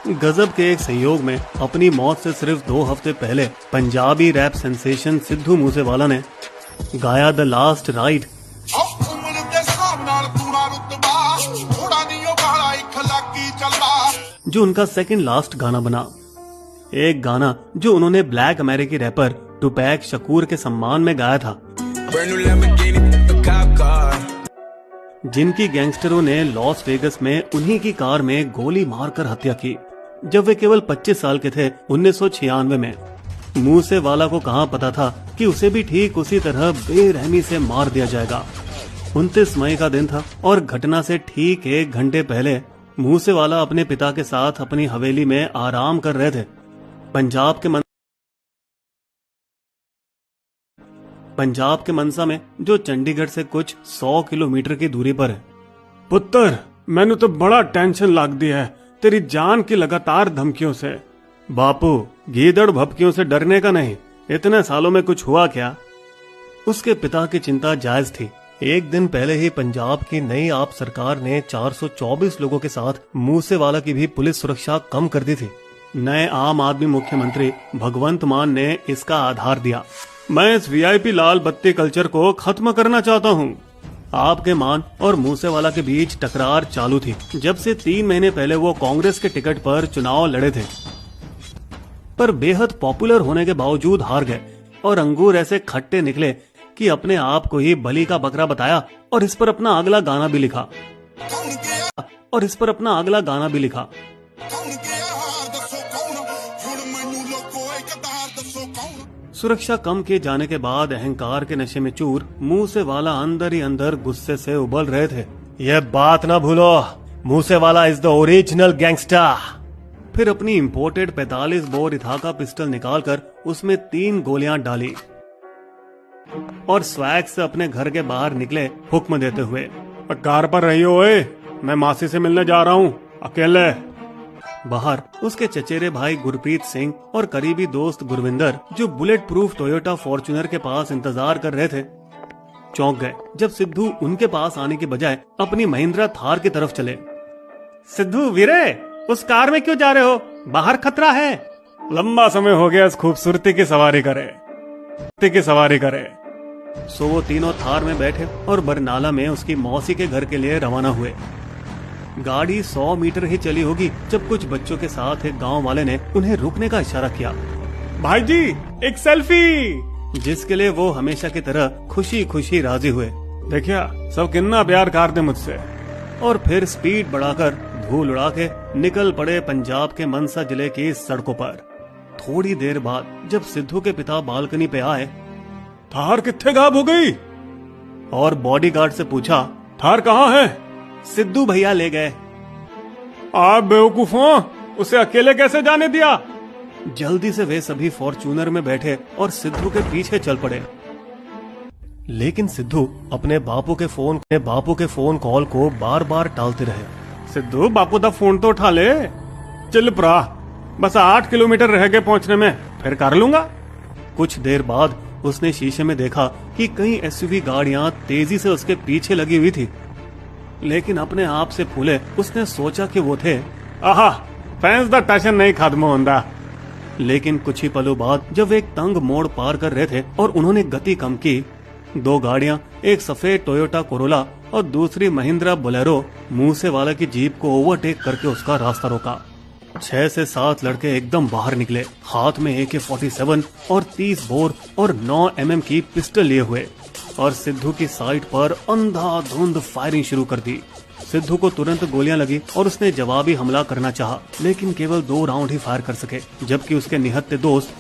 गजब के एक संयोग में अपनी मौत से सिर्फ 2 हफ्ते पहले पंजाबी रैप सेंसेशन सिद्धू मूसेवाला ने गाया द लास्ट राइड, जो उनका सेकंड लास्ट गाना बना। एक गाना जो उन्होंने ब्लैक अमेरिकी रैपर टुपैक शकूर के सम्मान में गाया था, जिनकी गैंगस्टरों ने लॉस वेगस में उन्हीं की कार में गोली मारकर हत्या की जब वे केवल 25 साल के थे 1996 में। मूसेवाला को कहां पता था कि उसे भी ठीक उसी तरह बेरहमी से मार दिया जाएगा। 29 मई का दिन था और घटना से ठीक 1 घंटे पहले मूसेवाला अपने पिता के साथ अपनी हवेली में आराम कर रहे थे। पंजाब के मनसा में, जो चंडीगढ़ से कुछ 100 किलोमीटर की दूरी पर है। पुत्र, मैंने तो बड़ा टेंशन लग दी है तेरी जान की लगातार धमकियों से। बापू, गीदड़ भपकियों से डरने का नहीं, इतने सालों में कुछ हुआ क्या? उसके पिता की चिंता जायज थी। एक दिन पहले ही पंजाब की नई आप सरकार ने 424 लोगों के साथ मूसेवाला की भी पुलिस सुरक्षा कम कर दी थी। नए आम आदमी मुख्यमंत्री भगवंत मान ने इसका आधार दिया। मैं इस वीआईपी लाल बत्ती कल्चर को खत्म करना चाहता हूँ। आपके मान और मूसेवाला के बीच टकरार चालू थी जब से 3 महीने पहले वो कांग्रेस के टिकट पर चुनाव लड़े थे, पर बेहद पॉपुलर होने के बावजूद हार गए और अंगूर ऐसे खट्टे निकले कि अपने आप को ही बलि का बकरा बताया और इस पर अपना अगला गाना भी लिखा। सुरक्षा कम किए जाने के बाद अहंकार के नशे में चूर मूसेवाला अंदर ही अंदर गुस्से से उबल रहे थे। यह बात ना भूलो, Moosewala is the original gangster. फिर अपनी इंपोर्टेड 45 बोर इथाका पिस्टल निकालकर उसमें 3 गोलियां डाली और स्वैग से अपने घर के बाहर निकले, हुक्म देते हुए, कार पर रहियो ओए, मैं मासी से मिलने जा रहा हूँ, अकेले। बाहर उसके चचेरे भाई गुरप्रीत सिंह और करीबी दोस्त गुरविंदर, जो बुलेट प्रूफ टोयोटा फॉर्च्यूनर के पास इंतजार कर रहे थे, चौंक गए जब सिद्धू उनके पास आने के बजाय अपनी महिंद्रा थार की तरफ चले। सिद्धू वीरे, उस कार में क्यों जा रहे हो? बाहर खतरा है। लंबा समय हो गया इस खूबसूरती की सवारी करे। सो वो तीनों थार में बैठे और बरनाला में उसकी मौसी के घर के लिए रवाना हुए। गाड़ी 100 मीटर ही चली होगी जब कुछ बच्चों के साथ एक गांव वाले ने उन्हें रुकने का इशारा किया। भाई जी, एक सेल्फी, जिसके लिए वो हमेशा की तरह खुशी खुशी राजी हुए। देखिया सब कितना प्यार करते मुझसे। और फिर स्पीड बढ़ाकर धूल उड़ा के निकल पड़े पंजाब के मनसा जिले की सड़कों पर। थोड़ी देर बाद जब सिद्धू के पिता बालकनी पे आए, थार कित्थे गायब हो गई? और बॉडीगार्ड से पूछा, थार कहाँ है? सिद्धू भैया ले गए। आप बेवकूफ हो, उसे अकेले कैसे जाने दिया? जल्दी से वे सभी फॉर्च्यूनर में बैठे और सिद्धू के पीछे चल पड़े। लेकिन सिद्धू अपने बापू के फोन कॉल को बार बार टालते रहे। सिद्धू, बापू दा फोन तो उठा ले। चल प्रा, बस 8 किलोमीटर रह गए पहुंचने में, फिर कर लूंगा। कुछ देर बाद उसने शीशे में देखा कि कई एसयूवी गाड़ियां तेजी से उसके पीछे लगी हुई थी, लेकिन अपने आप से फूले उसने सोचा कि वो थे। आहा, फैंस दा टशन नहीं खत्म होंदा। लेकिन कुछ ही पलों बाद जब वे एक तंग मोड़ पार कर रहे थे और उन्होंने गति कम की, 2 गाड़ियां, एक सफेद टोयोटा कोरोला और दूसरी महिंद्रा बोलेरो, मूसेवाला की जीप को ओवरटेक करके उसका रास्ता रोका। 6 से 7 लड़के एकदम बाहर निकले, हाथ में AK-47 और 30 बोर और 9 mm की पिस्टल लिए हुए, और सिद्धू की साइट पर अंधाधुंध फायरिंग शुरू कर दी। सिद्धू को तुरंत गोलियां लगी और उसने जवाबी हमला करना चाहा, लेकिन केवल 2 राउंड ही फायर कर सके, जबकि उसके निहत्थे दोस्त